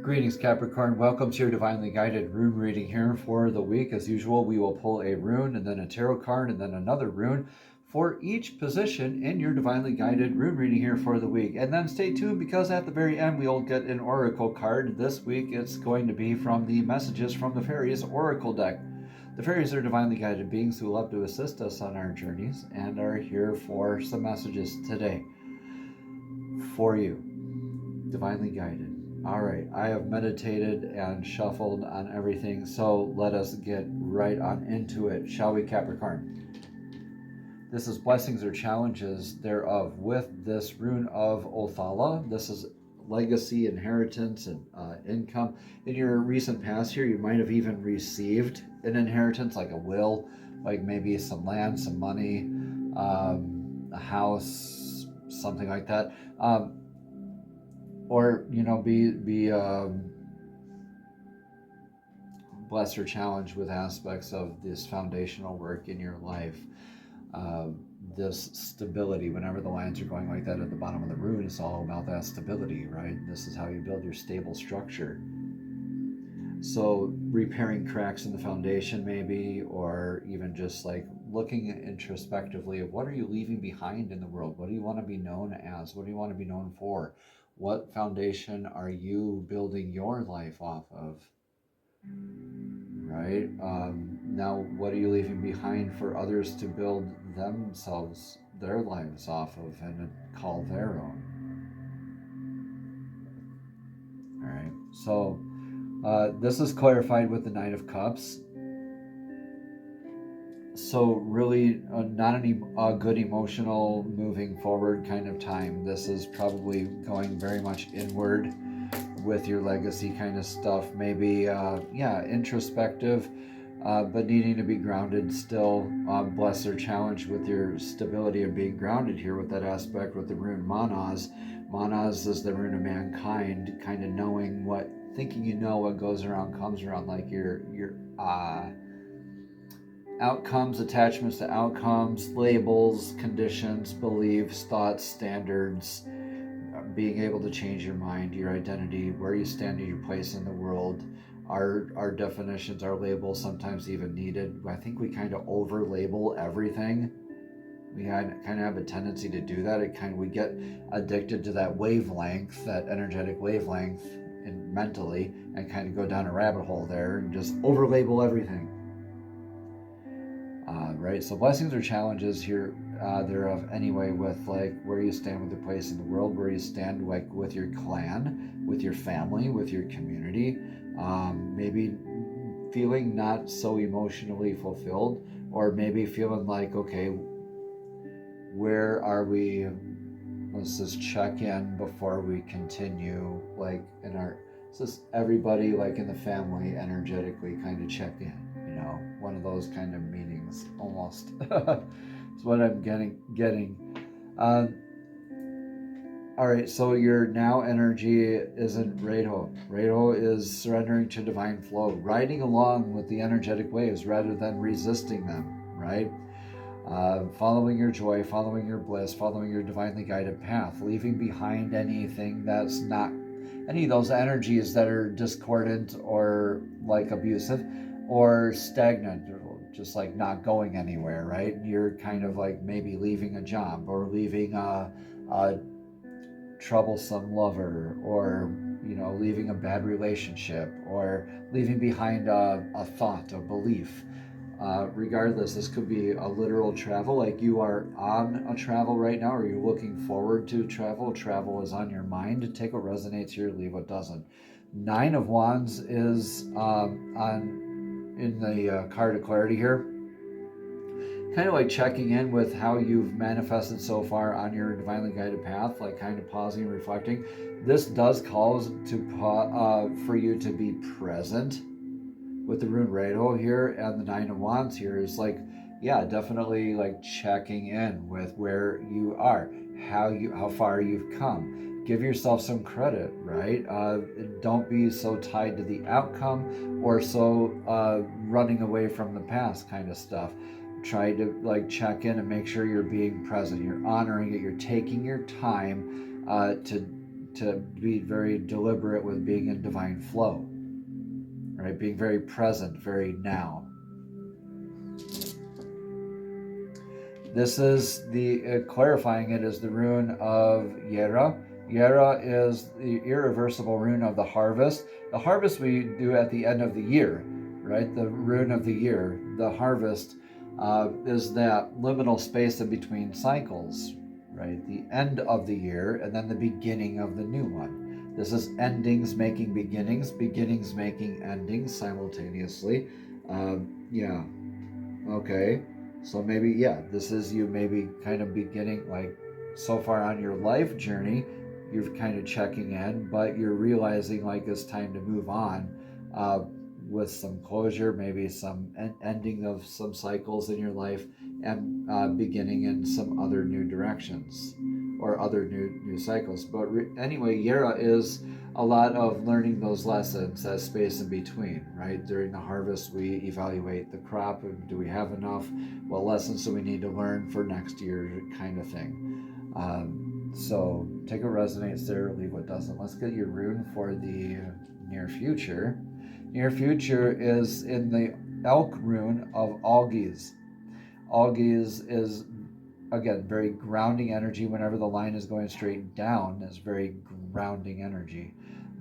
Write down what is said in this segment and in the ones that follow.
Greetings, Capricorn. Welcome to your divinely guided rune reading here for the week. As usual, we will pull a rune and then a tarot card and then another rune for each position in your divinely guided rune reading here for the week. And then stay tuned, because at the very end we'll get an oracle card. This week it's going to be from the Messages from the Fairies Oracle deck. The fairies are divinely guided beings who love to assist us on our journeys and are here for some messages today for you. Divinely guided. All right, I have meditated and shuffled on everything, so let us get right on into it, shall we, Capricorn? This is blessings or challenges thereof with this rune of Othala. This is legacy, inheritance, and income. In your recent past here, you might have even received an inheritance, like a will, like maybe some land, some money, a house, something like that. Or, you know, be blessed or challenged with aspects of this foundational work in your life. This stability, whenever the lines are going like that at the bottom of the rune, it's all about that stability, right? This is how you build your stable structure. So repairing cracks in the foundation maybe, or even just like looking introspectively of what are you leaving behind in the world? What do you want to be known as? What do you want to be known for? What foundation are you building your life off of? Right? Now, what are you leaving behind for others to build themselves, their lives off of and call their own? All right. So this is clarified with the Knight of Cups. So really not any good emotional moving forward kind of time. This is probably going very much inward with your legacy kind of stuff. Maybe, introspective, but needing to be grounded still. Blessed or challenged with your stability of being grounded here with that aspect with the rune Manaz. Manaz is the rune of mankind, kind of knowing what, thinking you know what goes around comes around, like your outcomes, attachments to outcomes, labels, conditions, beliefs, thoughts, standards, being able to change your mind, your identity, where you stand in your place in the world. Our definitions, our labels, sometimes even needed. I think we kind of over-label everything. We kind of have a tendency to do that. We get addicted to that wavelength, that energetic wavelength, and mentally, and kind of go down a rabbit hole there and just over-label everything. Right, so blessings or challenges here thereof anyway, with like where you stand with the place in the world, where you stand like with your clan, with your family, with your community, maybe feeling not so emotionally fulfilled, or maybe feeling like, okay, where are we? Let's just check in before we continue, like in our, it's just everybody like in the family energetically kind of check in, you know, one of those kind of meetings almost. It's what I'm getting. All right, so your now energy isn't Redo. Redo is surrendering to divine flow, riding along with the energetic waves rather than resisting them, right? Following your joy, following your bliss, following your divinely guided path, leaving behind anything that's not, any of those energies that are discordant or like abusive or stagnant, or just like not going anywhere, right? You're kind of like maybe leaving a job, or leaving a troublesome lover, or, you know, leaving a bad relationship, or leaving behind a thought, a belief. Regardless, this could be a literal travel, like you are on a travel right now, or you're looking forward to travel. Travel is on your mind. Take what resonates here, leave what doesn't. Nine of Wands is in the card of clarity here. Kind of like checking in with how you've manifested so far on your divinely guided path, like kind of pausing and reflecting. This does call for you to be present with the rune Redo here, and the Nine of Wands here is like, yeah, definitely like checking in with where you are, how far you've come. Give yourself some credit, right? Don't be so tied to the outcome, or so running away from the past kind of stuff. Try to like check in and make sure you're being present, you're honoring it, you're taking your time to to be very deliberate with being in divine flow, right? Being very present, very now. This is the, clarifying it, is the rune of Yera. Yera is the irreversible rune of the harvest. The harvest we do at the end of the year, right? The rune of the year. The harvest is that liminal space in between cycles, right? The end of the year and then the beginning of the new one. This is endings making beginnings, beginnings making endings simultaneously. Yeah, okay. So maybe, yeah, this is you maybe kind of beginning, like, so far on your life journey, you're kind of checking in, but you're realizing like it's time to move on with some closure, maybe some ending of some cycles in your life, and beginning in some other new directions or other new cycles. But anyway, Yera is a lot of learning those lessons, that space in between, right? During the harvest, we evaluate the crop. Do we have enough? What lessons do we need to learn for next year, kind of thing. So take what resonates there, leave what doesn't. Let's get your rune for the near future. Near future is in the elk rune of Aries. Aries is, again, very grounding energy. Whenever the line is going straight down, it's very grounding energy.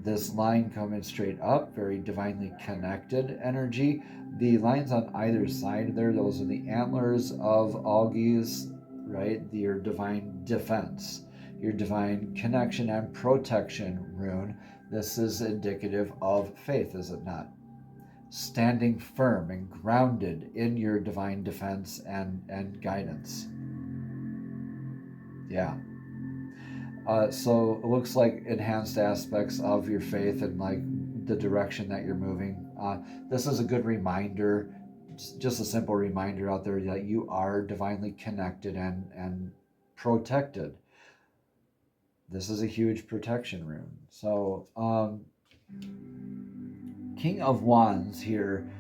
This line coming straight up, very divinely connected energy. The lines on either side there, those are the antlers of Aries, right? Your divine defense, your divine connection and protection rune. This is indicative of faith, is it not? Standing firm and grounded in your divine defense and guidance. Yeah. So it looks like enhanced aspects of your faith and like the direction that you're moving. This is a good reminder, just a simple reminder out there that you are divinely connected and protected. This is a huge protection rune. So King of Wands here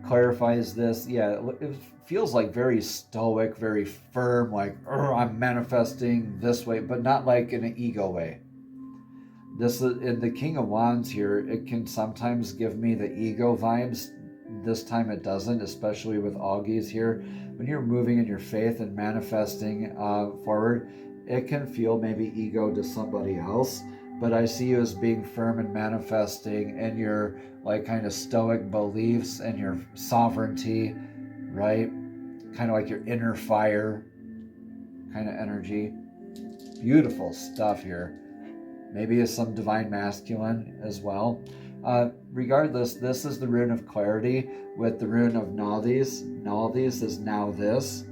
clarifies this. Yeah, it feels like very stoic, very firm, like, I'm manifesting this way, but not like in an ego way. This in the King of Wands here, it can sometimes give me the ego vibes. This time it doesn't, especially with Aries here. When you're moving in your faith and manifesting forward, it can feel maybe ego to somebody else, but I see you as being firm and manifesting in your like kind of stoic beliefs and your sovereignty, right? Kind of like your inner fire kind of energy. Beautiful stuff here. Maybe it's some divine masculine as well. Regardless, this is the rune of clarity with the rune of Nalthis. Nalthis is now this,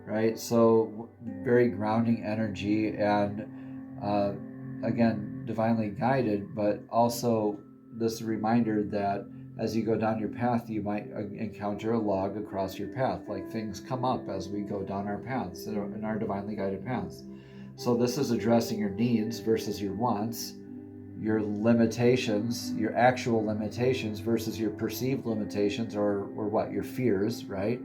right? So very grounding energy and again, divinely guided, but also this reminder that as you go down your path, you might encounter a log across your path. Like things come up as we go down our paths, in our divinely guided paths. So this is addressing your needs versus your wants, your limitations, your actual limitations versus your perceived limitations or what, your fears, right?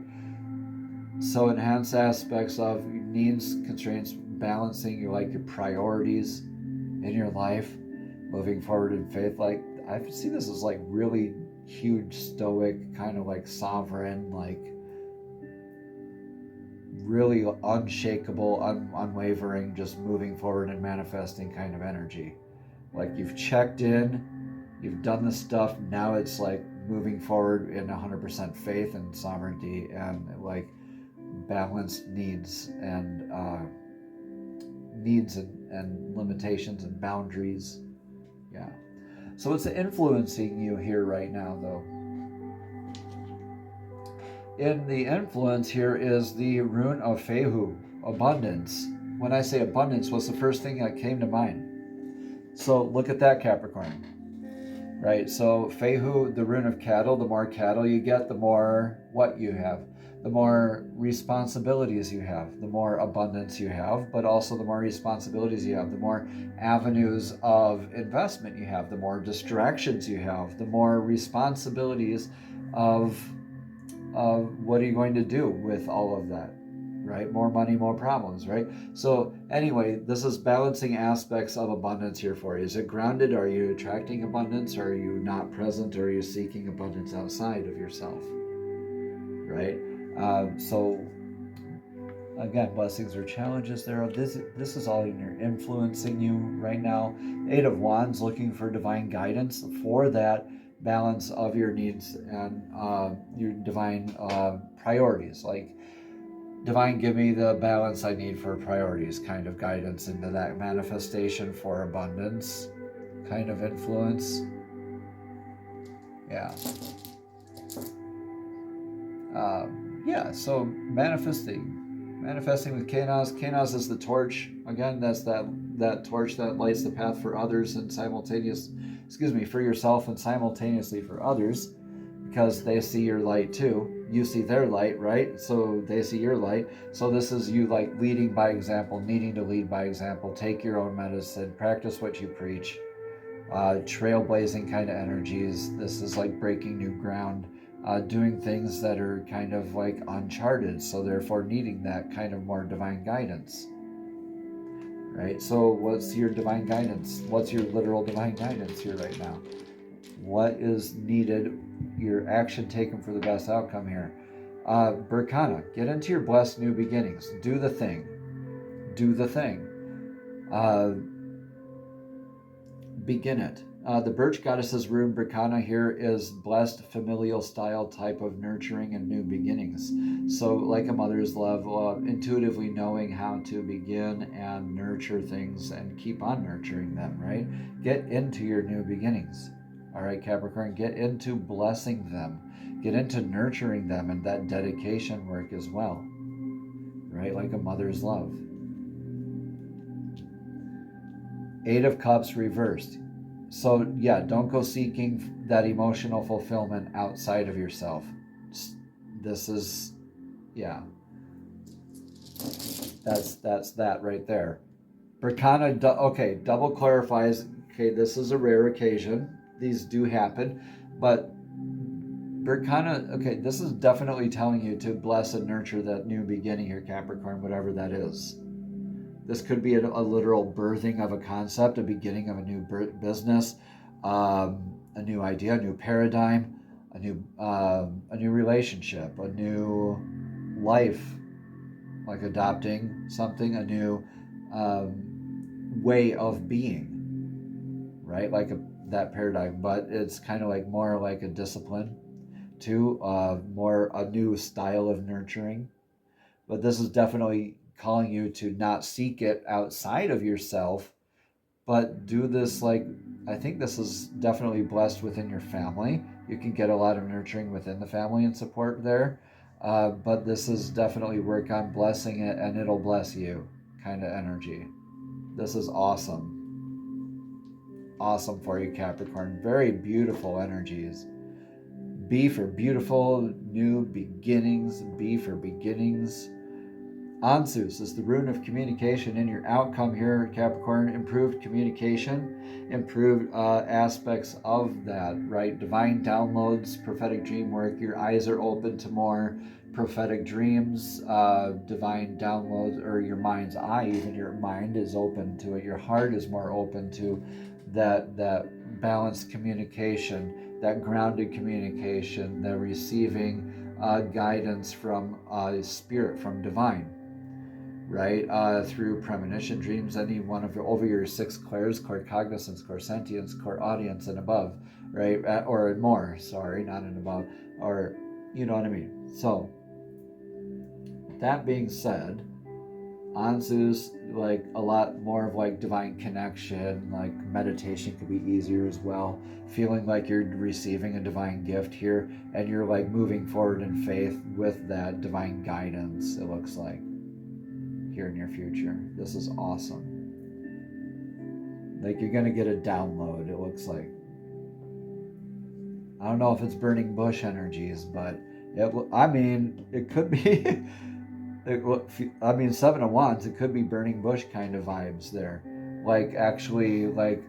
So enhance aspects of your needs, constraints, balancing your priorities in your life, moving forward in faith. Like I see this as like really huge stoic, kind of like sovereign, like really unshakable, unwavering, just moving forward and manifesting kind of energy. Like you've checked in, you've done the stuff, now it's like moving forward in 100% faith and sovereignty and like balanced needs and limitations and boundaries. Yeah. So it's influencing you here right now, though. In the influence here is the rune of Fehu, abundance. When I say abundance, what's the first thing that came to mind? So look at that, Capricorn. Right, so Fehu, the rune of cattle, the more cattle you get, the more what you have. The more responsibilities you have, the more abundance you have, but also the more responsibilities you have, the more avenues of investment you have, the more distractions you have, the more responsibilities of what are you going to do with all of that? right? More money, more problems, right? So anyway, this is balancing aspects of abundance here for you. Is it grounded? Are you attracting abundance? Or are you not present? Or are you seeking abundance outside of yourself, right? So again, blessings or challenges there. This is all in your influencing you right now. 8 of Wands, looking for divine guidance for that balance of your needs and your divine priorities. Like, divine, give me the balance I need for priorities, kind of guidance into that manifestation for abundance kind of influence. Yeah. So manifesting with Kanos. Kanos is the torch. Again, that's that torch that lights the path for others and for yourself and simultaneously for others, because they see your light too. You see their light, right? So they see your light. So this is you like leading by example, needing to lead by example. Take your own medicine, practice what you preach. Trailblazing kind of energies. This is like breaking new ground. Doing things that are kind of like uncharted, so therefore needing that kind of more divine guidance, right? So what's your divine guidance? What's your literal divine guidance here right now? What is needed? Your action taken for the best outcome here. Berkana, get into your blessed new beginnings. Do the thing. Begin it. The Birch Goddess's rune Berkana here is blessed familial style type of nurturing and new beginnings. So like a mother's love, intuitively knowing how to begin and nurture things and keep on nurturing them, right? Get into your new beginnings. All right, Capricorn, get into blessing them. Get into nurturing them and that dedication work as well, right? Like a mother's love. 8 of Cups reversed. So yeah, don't go seeking that emotional fulfillment outside of yourself. This is, yeah. That's that right there. Berkana, double clarifies, okay, this is a rare occasion. These do happen, but Berkana, okay, this is definitely telling you to bless and nurture that new beginning here, Capricorn, whatever that is. This could be a literal birthing of a concept, a beginning of a new business, a new idea, a new paradigm, a new relationship, a new life, like adopting something, a new way of being, right? Like that paradigm, but it's kind of like more like a discipline too, more a new style of nurturing. But this is definitely calling you to not seek it outside of yourself, but do this like, I think this is definitely blessed within your family. You can get a lot of nurturing within the family and support there, but this is definitely work on blessing it and it'll bless you kind of energy. This is awesome. Awesome for you, Capricorn. Very beautiful energies. B for beautiful, new beginnings. B for beginnings. Ansus is the rune of communication in your outcome here, Capricorn. Improved communication, improved aspects of that, right? Divine downloads, prophetic dream work. Your eyes are open to more prophetic dreams, divine downloads, or your mind's eye, even your mind is open to it. Your heart is more open to that balanced communication, that grounded communication, the receiving guidance from spirit, from divine. Right, through premonition, dreams, any one of over your 6 clairs, core cognizance, core sentience, core audience, and above, right, or more. Sorry, not and above, or you know what I mean. So, that being said, Ansu's like a lot more of like divine connection, like meditation could be easier as well. Feeling like you're receiving a divine gift here, and you're like moving forward in faith with that divine guidance. It looks like. Here in your future. This is awesome. Like you're going to get a download, it looks like. I don't know if it's burning bush energies, but it could be. 7 of Wands, it could be burning bush kind of vibes there. Like actually, like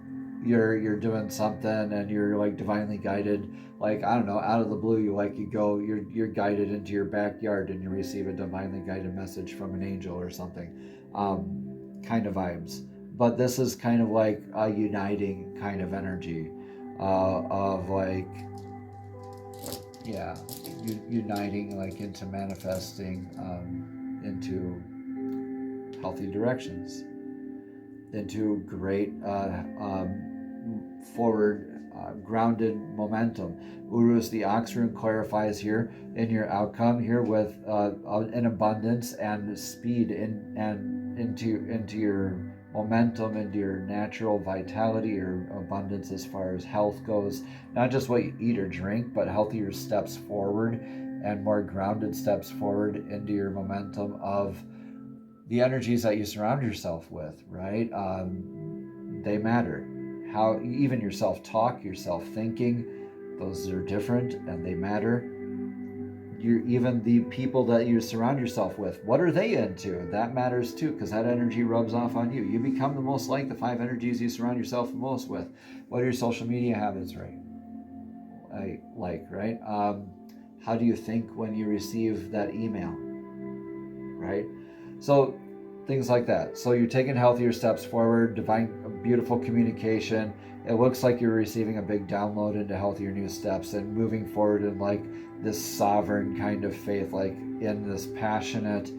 you're doing something and you're like divinely guided, like, I don't know, out of the blue, you're guided into your backyard and you receive a divinely guided message from an angel or something, kind of vibes. But this is kind of like a uniting kind of energy, of like, yeah, uniting, like into manifesting, into healthy directions, into great forward grounded momentum. Urus, the ox rune, clarifies here in your outcome here with an abundance and speed into your momentum, into your natural vitality, your abundance as far as health goes, not just what you eat or drink, but healthier steps forward and more grounded steps forward into your momentum of the energies that you surround yourself with, right? They matter. How even your self-talk, your self-thinking, those are different and they matter. Even the people that you surround yourself with, what are they into? That matters too, because that energy rubs off on you. You become the most like the 5 energies you surround yourself the most with. What are your social media habits, right? Right? How do you think when you receive that email, right? So things like that. So you're taking healthier steps forward, beautiful communication. It looks like you're receiving a big download into healthier new steps and moving forward in like this sovereign kind of faith, like in this passionate,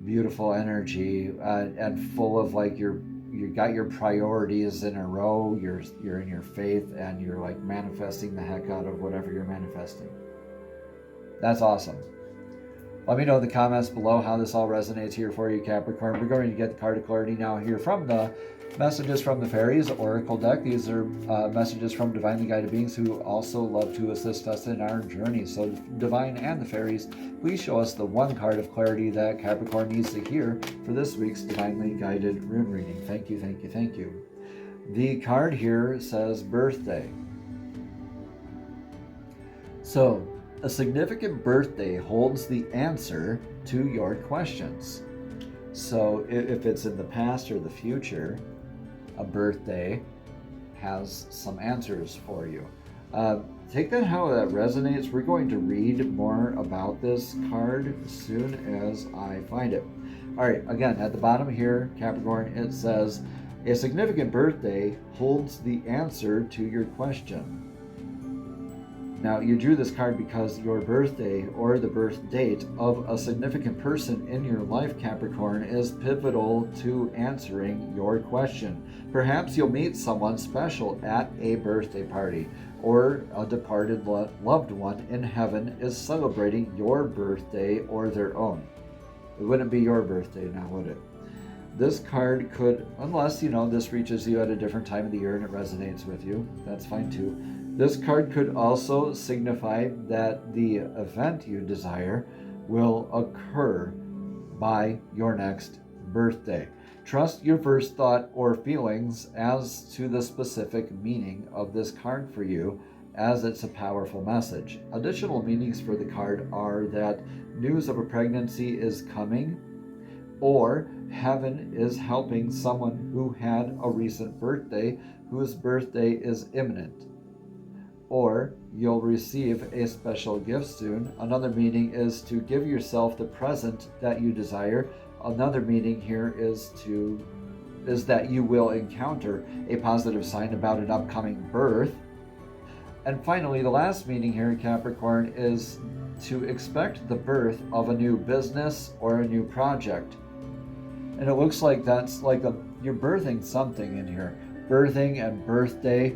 beautiful energy, and full of like you got your priorities in a row. You're in your faith and you're like manifesting the heck out of whatever you're manifesting. That's awesome. Let me know in the comments below how this all resonates here for you, Capricorn. We're going to get the card of clarity now here from the messages from the fairies oracle deck. These are messages from divinely guided beings who also love to assist us in our journey. So divine and the fairies, please show us the one card of clarity that Capricorn needs to hear for this week's divinely guided rune reading. Thank you, thank you, thank you. The card here says birthday. So a significant birthday holds the answer to your questions. So if it's in the past or the future, a birthday has some answers for you. Take that how that resonates. We're going to read more about this card as soon as I find it. All right, again, at the bottom here, Capricorn, it says, a significant birthday holds the answer to your question. Now, you drew this card because your birthday or the birth date of a significant person in your life, Capricorn, is pivotal to answering your question. Perhaps you'll meet someone special at a birthday party, or a departed loved one in heaven is celebrating your birthday or their own. It wouldn't be your birthday now, would it? This card could, unless, this reaches you at a different time of the year and it resonates with you, that's fine too. This card could also signify that the event you desire will occur by your next birthday. Trust your first thought or feelings as to the specific meaning of this card for you, as it's a powerful message. Additional meanings for the card are that news of a pregnancy is coming, or heaven is helping someone who had a recent birthday whose birthday is imminent, or you'll receive a special gift soon. Another meaning is to give yourself the present that you desire. Another meaning here is that you will encounter a positive sign about an upcoming birth. And finally, the last meaning here in Capricorn is to expect the birth of a new business or a new project. And it looks like that's like you're birthing something in here. Birthing and birthday.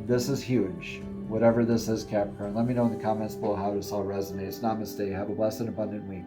This is huge. Whatever this is, Capricorn, let me know in the comments below how this all resonates. Namaste. Have a blessed and abundant week.